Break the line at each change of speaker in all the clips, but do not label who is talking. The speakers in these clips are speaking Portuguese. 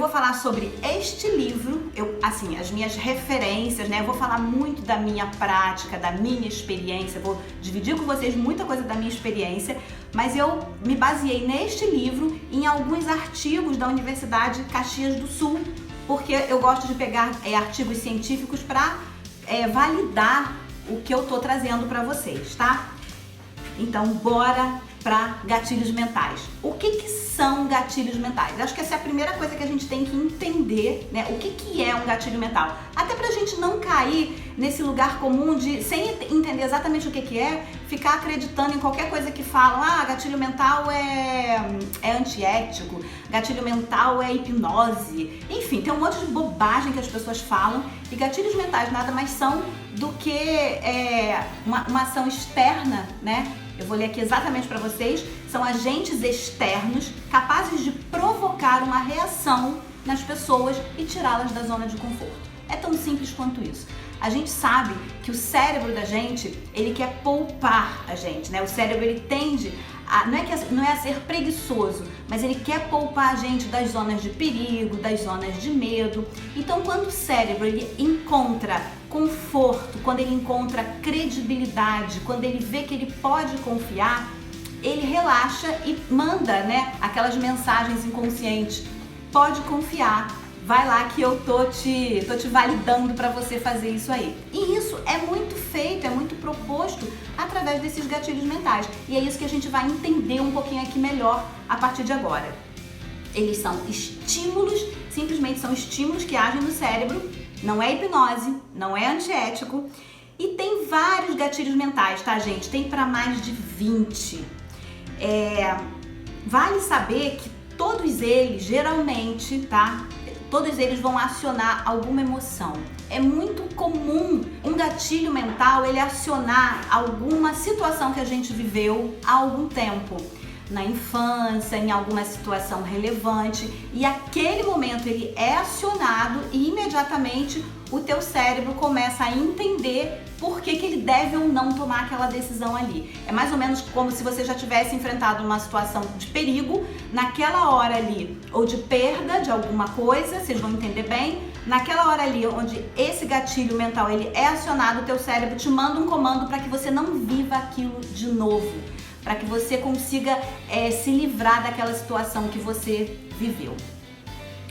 vou falar sobre este livro, assim, as minhas referências, né? Eu vou falar muito da minha prática, da minha experiência, vou dividir com vocês muita coisa da minha experiência, mas eu me baseei neste livro em alguns artigos da Universidade Caxias do Sul, porque eu gosto de pegar artigos científicos para validar o que eu tô trazendo para vocês, tá? Então, bora para gatilhos mentais. O que são gatilhos mentais? Acho que essa é a primeira coisa que a gente tem que entender, né? O que é um gatilho mental? Até pra gente não cair nesse lugar comum de, sem entender exatamente o que é, ficar acreditando em qualquer coisa que falam. Ah, gatilho mental é antiético, gatilho mental é hipnose. Enfim, tem um monte de bobagem que as pessoas falam, e gatilhos mentais nada mais são do que uma ação externa, né? Eu vou ler aqui exatamente para vocês. São agentes externos capazes de provocar uma reação nas pessoas e tirá-las da zona de conforto. É tão simples quanto isso. A gente sabe que o cérebro da gente, ele quer poupar a gente, né? O cérebro, ele tende a, não é a ser preguiçoso, mas ele quer poupar a gente das zonas de perigo, das zonas de medo. Então, quando o cérebro, ele encontra conforto, quando ele encontra credibilidade, quando ele vê que ele pode confiar, ele relaxa e manda, né, aquelas mensagens inconscientes. Pode confiar, vai lá que eu tô te validando para você fazer isso aí. E isso é muito feito, é muito proposto através desses gatilhos mentais. E é isso que a gente vai entender um pouquinho aqui melhor a partir de agora. Eles são estímulos, simplesmente são estímulos que agem no cérebro. Não é hipnose, não é antiético, e tem vários gatilhos mentais, tá, gente? Tem para mais de 20. Vale saber que todos eles, geralmente, tá? Todos eles vão acionar alguma emoção. É muito comum um gatilho mental ele acionar alguma situação que a gente viveu há algum tempo. Na infância, em alguma situação relevante, e aquele momento ele é acionado e imediatamente o teu cérebro começa a entender por que ele deve ou não tomar aquela decisão ali. É mais ou menos como se você já tivesse enfrentado uma situação de perigo naquela hora ali, ou de perda de alguma coisa, vocês vão entender bem. Naquela hora ali onde esse gatilho mental ele é acionado, o teu cérebro te manda um comando para que você não viva aquilo de novo, para que você consiga se livrar daquela situação que você viveu.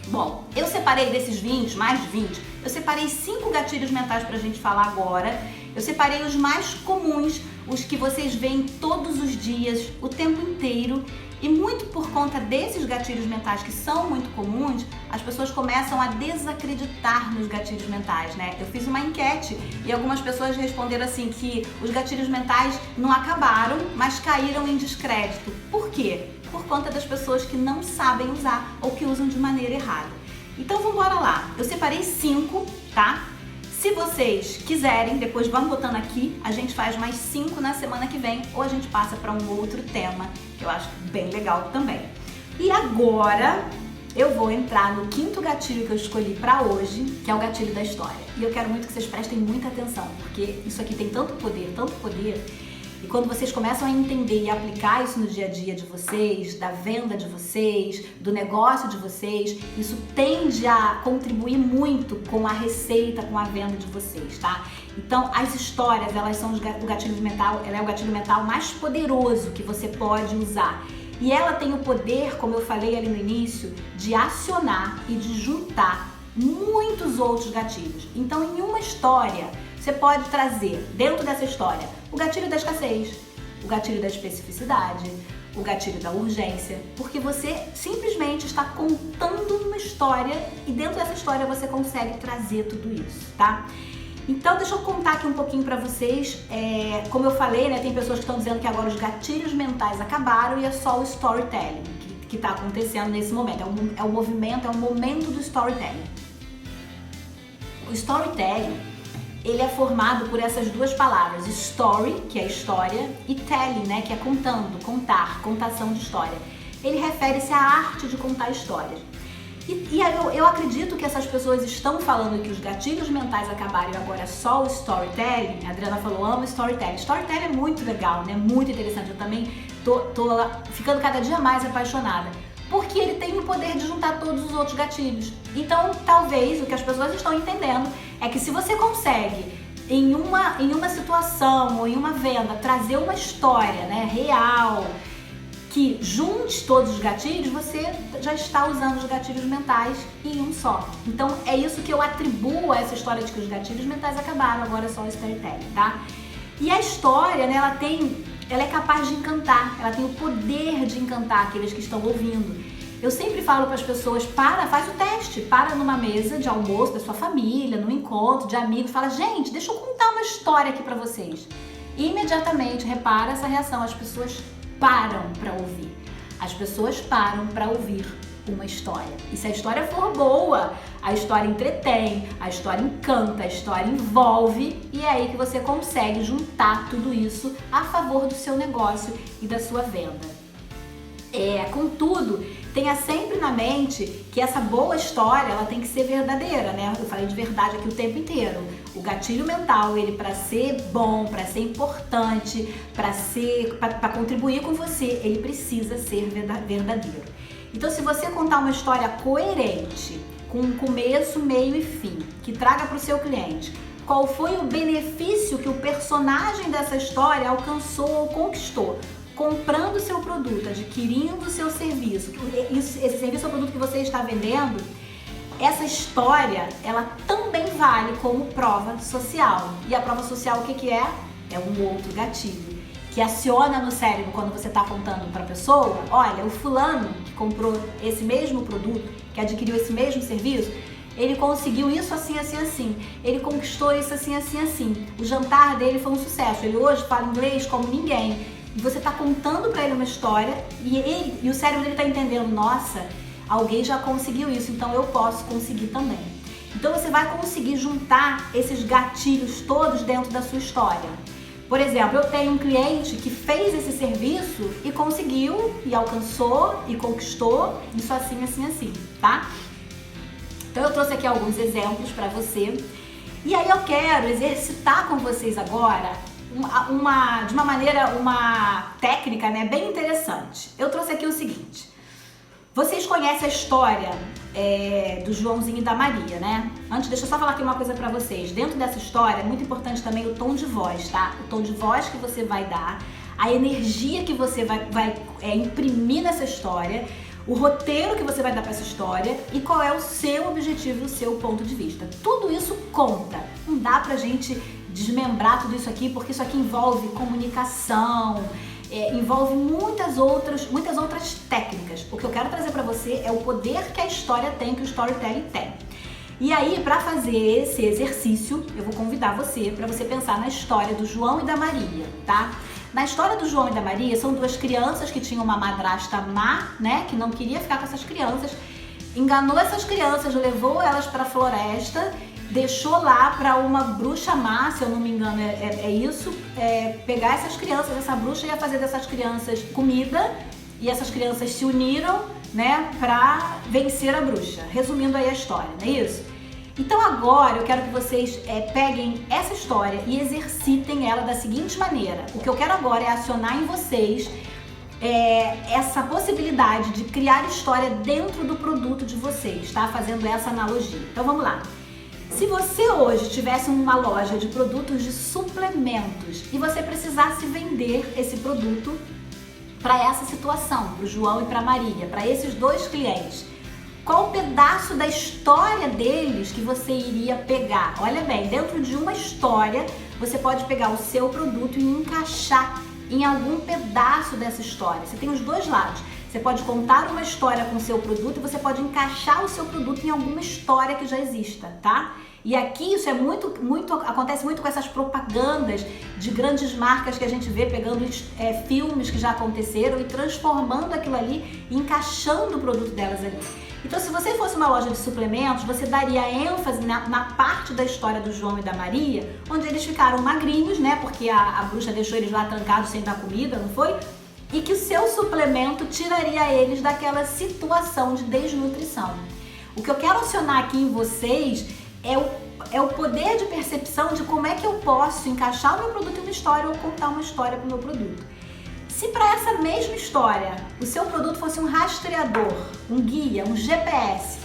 Bom, eu separei desses 20, mais de 20, eu separei 5 gatilhos mentais pra gente falar agora. Eu separei os mais comuns, os que vocês veem todos os dias, o tempo inteiro. E muito por conta desses gatilhos mentais que são muito comuns, as pessoas começam a desacreditar nos gatilhos mentais, né? Eu fiz uma enquete e algumas pessoas responderam assim que os gatilhos mentais não acabaram, mas caíram em descrédito. Por quê? Por conta das pessoas que não sabem usar ou que usam de maneira errada. Então vamos lá. Eu separei 5, tá? Se vocês quiserem, depois vão botando aqui, a gente faz mais 5 na semana que vem, ou a gente passa para um outro tema, que eu acho bem legal também. E agora eu vou entrar no 5º gatilho que eu escolhi para hoje, que é o gatilho da história. E eu quero muito que vocês prestem muita atenção, porque isso aqui tem tanto poder, e quando vocês começam a entender e aplicar isso no dia a dia de vocês, da venda de vocês, do negócio de vocês, isso tende a contribuir muito com a receita, com a venda de vocês, tá? Então, as histórias, elas são o gatilho mental, ela é o gatilho mental mais poderoso que você pode usar. E ela tem o poder, como eu falei ali no início, de acionar e de juntar muitos outros gatilhos. Então, em uma história, você pode trazer, dentro dessa história, o gatilho da escassez, o gatilho da especificidade, o gatilho da urgência, porque você simplesmente está contando uma história e dentro dessa história você consegue trazer tudo isso, tá? Então, deixa eu contar aqui um pouquinho pra vocês. Como eu falei, né, tem pessoas que estão dizendo que agora os gatilhos mentais acabaram e é só o storytelling que tá acontecendo nesse momento. É o momento do storytelling. O storytelling, ele é formado por essas duas palavras, story, que é história, e telling, né, que é contando, contar, contação de história. Ele refere-se à arte de contar histórias. E eu acredito que essas pessoas estão falando que os gatilhos mentais acabaram e agora é só o storytelling. A Adriana falou, amo storytelling. Storytelling é muito legal, né? Muito interessante. Eu também tô ficando cada dia mais apaixonada. porque ele tem o poder de juntar todos os outros gatilhos. Então, talvez o que as pessoas estão entendendo é que se você consegue, em uma situação ou em uma venda, trazer uma história, né, real, que junte todos os gatilhos, você já está usando os gatilhos mentais em um só. Então, é isso que eu atribuo a essa história de que os gatilhos mentais acabaram, agora é só o storytelling, tá? E a história, né, ela é capaz de encantar, ela tem o poder de encantar aqueles que estão ouvindo. Eu sempre falo para as pessoas, faz o teste, para numa mesa de almoço da sua família, num encontro de amigos, fala, gente, deixa eu contar uma história aqui para vocês. E imediatamente, repara essa reação, as pessoas param para ouvir. As pessoas param para ouvir uma história. E se a história for boa, a história entretém, a história encanta, a história envolve, e é aí que você consegue juntar tudo isso a favor do seu negócio e da sua venda. Contudo, tenha sempre na mente que essa boa história, ela tem que ser verdadeira, né? Eu falei de verdade aqui o tempo inteiro. O gatilho mental, ele para ser bom, para ser importante, para contribuir com você, ele precisa ser verdadeiro. Então, se você contar uma história coerente, com um começo, meio e fim, que traga para o seu cliente qual foi o benefício que o personagem dessa história alcançou ou conquistou, comprando o seu produto, adquirindo o seu serviço, esse serviço ou produto que você está vendendo, essa história, ela também vale como prova social. E a prova social, o que é? É um outro gatilho, que aciona no cérebro quando você está contando para a pessoa, olha, o fulano que comprou esse mesmo produto, que adquiriu esse mesmo serviço, ele conseguiu isso assim, assim, assim. Ele conquistou isso assim, assim, assim. O jantar dele foi um sucesso. Ele hoje fala inglês como ninguém. E você está contando para ele uma história e o cérebro dele está entendendo, nossa, alguém já conseguiu isso, então eu posso conseguir também. Então você vai conseguir juntar esses gatilhos todos dentro da sua história. Por exemplo, eu tenho um cliente que fez esse serviço e conseguiu, e alcançou, e conquistou, isso assim, assim, assim, tá? Então eu trouxe aqui alguns exemplos para você. E aí eu quero exercitar com vocês agora uma técnica, né, bem interessante. Eu trouxe aqui o seguinte. Vocês conhecem a história do Joãozinho e da Maria, né? Antes, deixa eu só falar aqui uma coisa pra vocês. Dentro dessa história, é muito importante também o tom de voz, tá? O tom de voz que você vai dar, a energia que você vai imprimir nessa história, o roteiro que você vai dar pra essa história e qual é o seu objetivo, o seu ponto de vista. Tudo isso conta. Não dá pra gente desmembrar tudo isso aqui, porque isso aqui envolve comunicação, envolve muitas outras técnicas. O que eu quero trazer para você é o poder que a história tem, que o storytelling tem. E aí, para fazer esse exercício, eu vou convidar você para você pensar na história do João e da Maria, tá? Na história do João e da Maria, são duas crianças que tinham uma madrasta má, né, que não queria ficar com essas crianças, enganou essas crianças, levou elas para a floresta, deixou lá para uma bruxa má, se eu não me engano é isso, pegar essas crianças, essa bruxa ia fazer dessas crianças comida e essas crianças se uniram, né, para vencer a bruxa. Resumindo aí a história, não é isso? Então agora eu quero que vocês peguem essa história e exercitem ela da seguinte maneira. O que eu quero agora é acionar em vocês essa possibilidade de criar história dentro do produto de vocês, tá? Fazendo essa analogia. Então vamos lá. Se você hoje tivesse uma loja de produtos de suplementos e você precisasse vender esse produto para essa situação, para o João e para a Maria, para esses dois clientes, qual pedaço da história deles que você iria pegar? Olha bem, dentro de uma história, você pode pegar o seu produto e encaixar em algum pedaço dessa história. Você tem os dois lados. Você pode contar uma história com o seu produto e você pode encaixar o seu produto em alguma história que já exista, tá? E aqui isso acontece muito com essas propagandas de grandes marcas que a gente vê pegando filmes que já aconteceram e transformando aquilo ali e encaixando o produto delas ali. Então, se você fosse uma loja de suplementos, você daria ênfase na parte da história do João e da Maria, onde eles ficaram magrinhos, né? Porque a bruxa deixou eles lá trancados sem dar comida, não foi? E que o seu suplemento tiraria eles daquela situação de desnutrição. O que eu quero acionar aqui em vocês é o poder de percepção de como é que eu posso encaixar o meu produto em uma história ou contar uma história para o meu produto. Se para essa mesma história o seu produto fosse um rastreador, um guia, um GPS,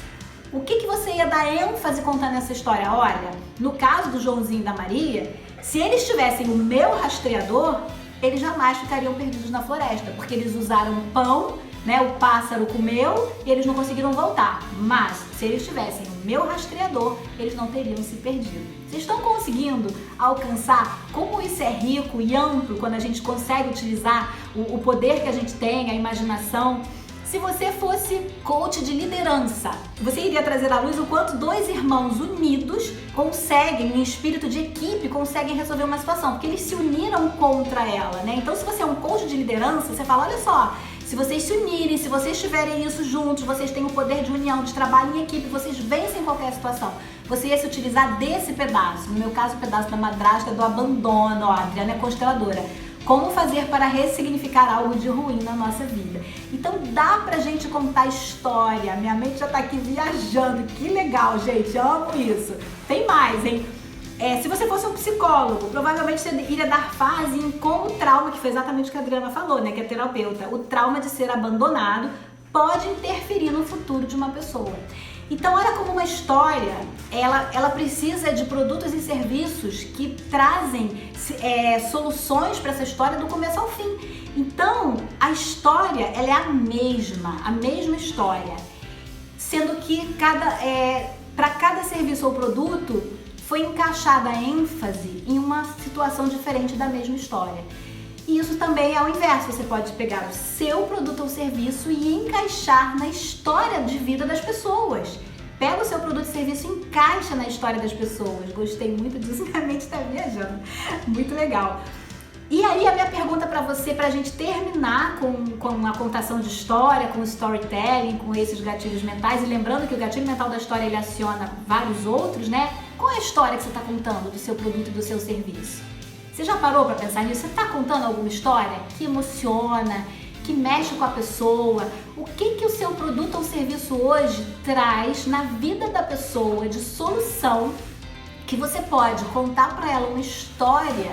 o que você ia dar ênfase contando essa história? Olha, no caso do Joãozinho e da Maria, se eles tivessem o meu rastreador, eles jamais ficariam perdidos na floresta, porque eles usaram pão, né? O pássaro comeu e eles não conseguiram voltar. Mas se eles tivessem o meu rastreador, eles não teriam se perdido. Vocês estão conseguindo alcançar como isso é rico e amplo quando a gente consegue utilizar o poder que a gente tem, a imaginação? Se você fosse coach de liderança, você iria trazer à luz o quanto dois irmãos unidos conseguem, em espírito de equipe, conseguem resolver uma situação, porque eles se uniram contra ela, né? Então, se você é um coach de liderança, você fala, olha só, se vocês se unirem, se vocês tiverem isso juntos, vocês têm o poder de união, de trabalho em equipe, vocês vencem qualquer situação. Você ia se utilizar desse pedaço, no meu caso, o pedaço da madrasta, do abandono, ó, a Adriana é consteladora. Como fazer para ressignificar algo de ruim na nossa vida. Então dá pra gente contar história. Minha mente já tá aqui viajando. Que legal, gente. Amo isso. Tem mais, hein? Se você fosse um psicólogo, provavelmente você iria dar fase em como o trauma, que foi exatamente o que a Adriana falou, né? Que é terapeuta. O trauma de ser abandonado pode interferir no futuro de uma pessoa. Então, olha como uma história, ela precisa de produtos e serviços que trazem soluções para essa história do começo ao fim. Então, a história, ela é a mesma história, sendo que para cada serviço ou produto foi encaixada a ênfase em uma situação diferente da mesma história. E isso também é o inverso, você pode pegar o seu produto ou serviço e encaixar na história de vida das pessoas. Pega o seu produto e serviço e encaixa na história das pessoas. Gostei muito disso, minha mente está viajando. Muito legal. E aí a minha pergunta para você, para a gente terminar com a contação de história, com o storytelling, com esses gatilhos mentais, e lembrando que o gatilho mental da história ele aciona vários outros, né? Qual é a história que você está contando do seu produto e do seu serviço? Você já parou para pensar nisso? Você está contando alguma história que emociona, que mexe com a pessoa? O que o seu produto ou serviço hoje traz na vida da pessoa de solução que você pode contar para ela uma história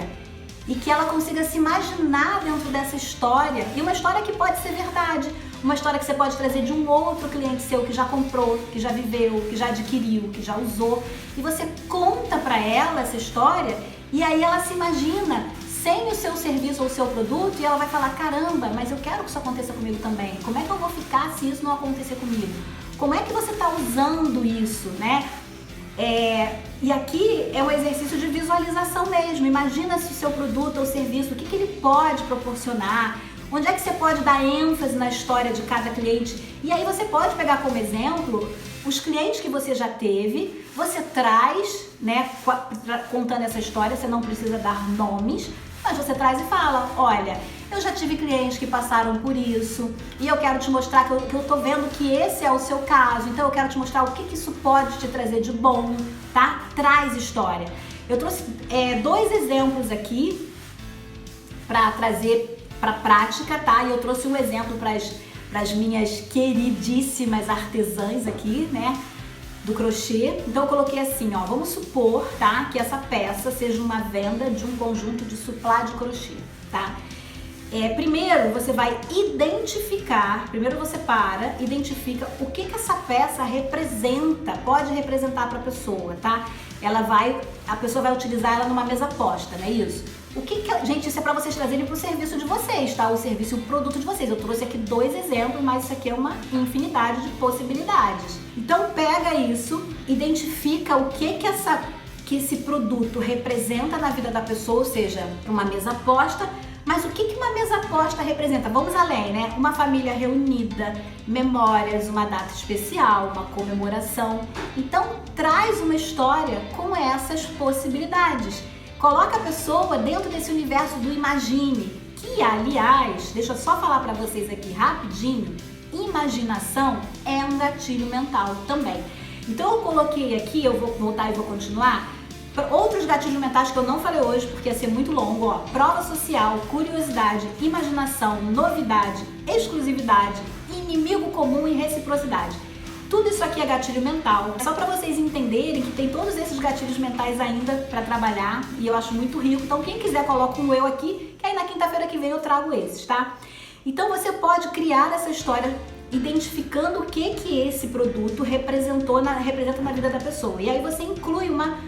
e que ela consiga se imaginar dentro dessa história, e uma história que pode ser verdade, uma história que você pode trazer de um outro cliente seu que já comprou, que já viveu, que já adquiriu, que já usou, e você conta para ela essa história. E aí ela se imagina sem o seu serviço ou o seu produto e ela vai falar, caramba, mas eu quero que isso aconteça comigo também. Como é que eu vou ficar se isso não acontecer comigo? Como é que você está usando isso, né? E aqui é um exercício de visualização mesmo. Imagina se o seu produto ou serviço, o que ele pode proporcionar, onde é que você pode dar ênfase na história de cada cliente. E aí você pode pegar como exemplo os clientes que você já teve, você traz, né, contando essa história, você não precisa dar nomes, mas você traz e fala, olha, eu já tive clientes que passaram por isso e eu quero te mostrar que eu tô vendo que esse é o seu caso, então eu quero te mostrar o que isso pode te trazer de bom, tá? Traz história. Eu trouxe 2 exemplos aqui para trazer para prática, tá? E eu trouxe um exemplo para as minhas queridíssimas artesãs aqui, né, do crochê. Então eu coloquei assim, ó, vamos supor, tá, que essa peça seja uma venda de um conjunto de suplá de crochê, tá? Primeiro você vai identificar, primeiro você identifica o que essa peça representa, pode representar para a pessoa, tá? A pessoa vai utilizar ela numa mesa posta, não é isso? Gente, isso é para vocês trazerem para o serviço de vocês, tá? O serviço e o produto de vocês. Eu trouxe aqui 2 exemplos, mas isso aqui é uma infinidade de possibilidades. Então pega isso, identifica o que esse produto representa na vida da pessoa, ou seja, uma mesa posta. Mas o que uma mesa posta representa? Vamos além, né? Uma família reunida, memórias, uma data especial, uma comemoração. Então traz uma história com essas possibilidades. Coloca a pessoa dentro desse universo do imagine, que aliás, deixa eu só falar para vocês aqui rapidinho, imaginação é um gatilho mental também. Então eu coloquei aqui, eu vou voltar e vou continuar, outros gatilhos mentais que eu não falei hoje, porque ia ser muito longo, ó. Prova social, curiosidade, imaginação, novidade, exclusividade, inimigo comum e reciprocidade. Tudo isso aqui é gatilho mental. É só para vocês entenderem que tem todos esses gatilhos mentais ainda para trabalhar e eu acho muito rico. Então quem quiser coloca um eu aqui, que aí na quinta-feira que vem eu trago esses, tá? Então você pode criar essa história identificando o que esse produto representa na vida da pessoa. E aí você inclui uma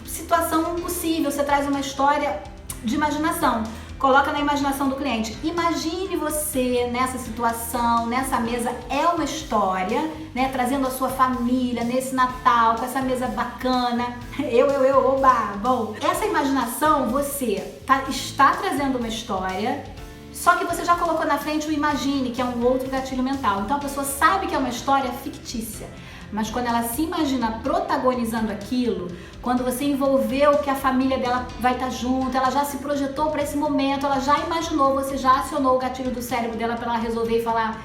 situação possível, você traz uma história de imaginação. Coloca na imaginação do cliente. Imagine você nessa situação, nessa mesa, é uma história, né? Trazendo a sua família nesse Natal, com essa mesa bacana. Oba! Bom, essa imaginação, você está trazendo uma história, só que você já colocou na frente o imagine, que é um outro gatilho mental. Então a pessoa sabe que é uma história fictícia. Mas quando ela se imagina protagonizando aquilo, quando você envolveu que a família dela vai estar junto, ela já se projetou para esse momento, ela já imaginou, você já acionou o gatilho do cérebro dela para ela resolver e falar: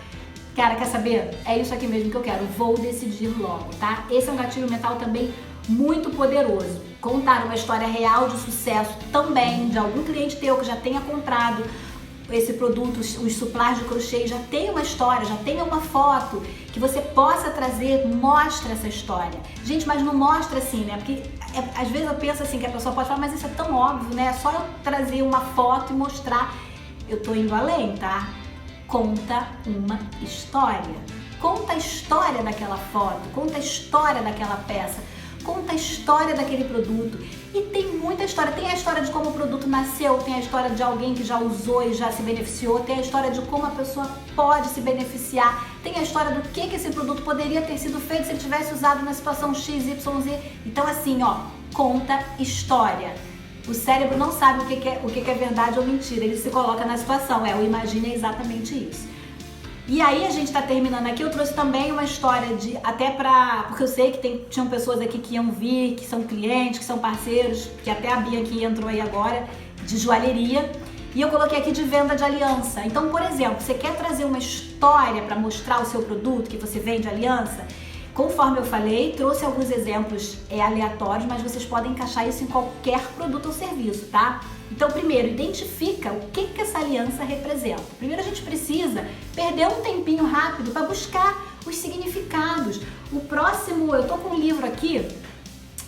cara, quer saber? É isso aqui mesmo que eu quero, vou decidir logo, tá? Esse é um gatilho mental também muito poderoso. Contar uma história real de sucesso também, de algum cliente teu que já tenha comprado esse produto, os suplás de crochê, já tem uma história, já tem uma foto que você possa trazer, mostra essa história. Gente, mas não mostra assim, né? Porque às vezes eu penso assim, que a pessoa pode falar, mas isso é tão óbvio, né? É só eu trazer uma foto e mostrar. Eu tô indo além, tá? Conta uma história. Conta a história daquela foto, conta a história daquela peça, conta a história daquele produto. E tem muita história. Tem a história de como o produto nasceu, tem a história de alguém que já usou e já se beneficiou, tem a história de como a pessoa pode se beneficiar, tem a história do que esse produto poderia ter sido feito se ele tivesse usado na situação X, Y, Z. Então assim, ó, conta história. O cérebro não sabe o que é verdade ou mentira, ele se coloca na situação. O imagina é exatamente isso. E aí a gente tá terminando aqui, eu trouxe também uma história de, porque eu sei que tinham pessoas aqui que iam vir, que são clientes, que são parceiros, que até a Bia aqui entrou aí agora, de joalheria, e eu coloquei aqui de venda de aliança. Então, por exemplo, você quer trazer uma história para mostrar o seu produto, que você vende aliança? Conforme eu falei, trouxe alguns exemplos aleatórios, mas vocês podem encaixar isso em qualquer produto ou serviço, tá? Então, primeiro, identifica o que essa aliança representa. Primeiro, a gente precisa perder um tempinho rápido para buscar os significados. O próximo, eu tô com um livro aqui,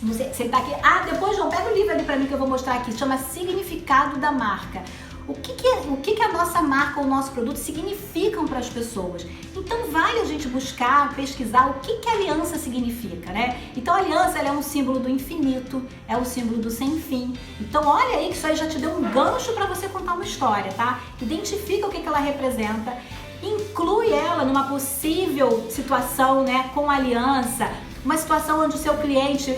não sei se ele tá aqui. Ah, depois, João, pega o livro ali para mim que eu vou mostrar aqui. Chama Significado da Marca. O que a nossa marca ou o nosso produto significam para as pessoas. Então vale a gente buscar, pesquisar o que a aliança significa, né? Então a aliança, ela é um símbolo do infinito, é um símbolo do sem fim. Então olha aí que isso aí já te deu um gancho para você contar uma história, tá? Identifica o que ela representa, inclui ela numa possível situação, né, com a aliança, uma situação onde o seu cliente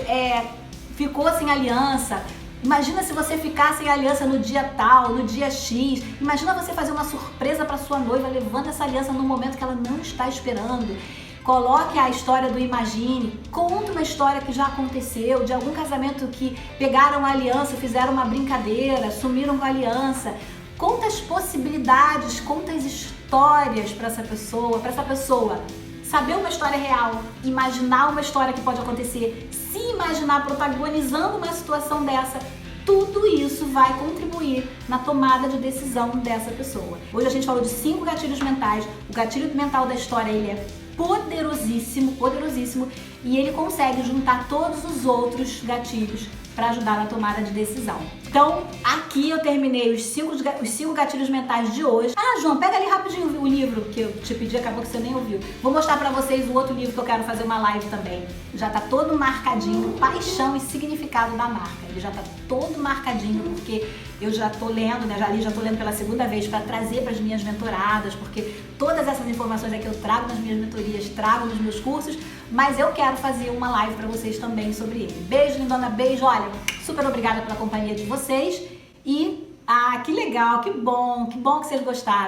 ficou sem aliança. Imagina se você ficar sem aliança no dia tal, no dia X. Imagina você fazer uma surpresa para sua noiva, levando essa aliança num momento que ela não está esperando. Coloque a história do imagine, conta uma história que já aconteceu, de algum casamento que pegaram a aliança, fizeram uma brincadeira, sumiram com a aliança. Conta as possibilidades, conta as histórias para essa pessoa saber uma história real, imaginar uma história que pode acontecer, se imaginar protagonizando uma situação dessa. Tudo isso vai contribuir na tomada de decisão dessa pessoa. Hoje a gente falou de 5 gatilhos mentais. O gatilho mental da história, ele é poderosíssimo, poderosíssimo, e ele consegue juntar todos os outros gatilhos para ajudar na tomada de decisão. Então, aqui eu terminei os 5 gatilhos mentais de hoje. Ah, João, pega ali rapidinho o livro que eu te pedi, acabou que você nem ouviu. Vou mostrar pra vocês o outro livro que eu quero fazer uma live também. Já tá todo marcadinho, Paixão e Significado da Marca. Ele já tá todo marcadinho, porque eu já tô lendo, né? Já tô lendo pela segunda vez para trazer para as minhas mentoradas, porque todas essas informações aqui eu trago nas minhas mentorias, trago nos meus cursos, mas eu quero fazer uma live para vocês também sobre ele. Beijo, lindona, beijo. Olha, super obrigada pela companhia de vocês e, que legal, que bom que vocês gostaram.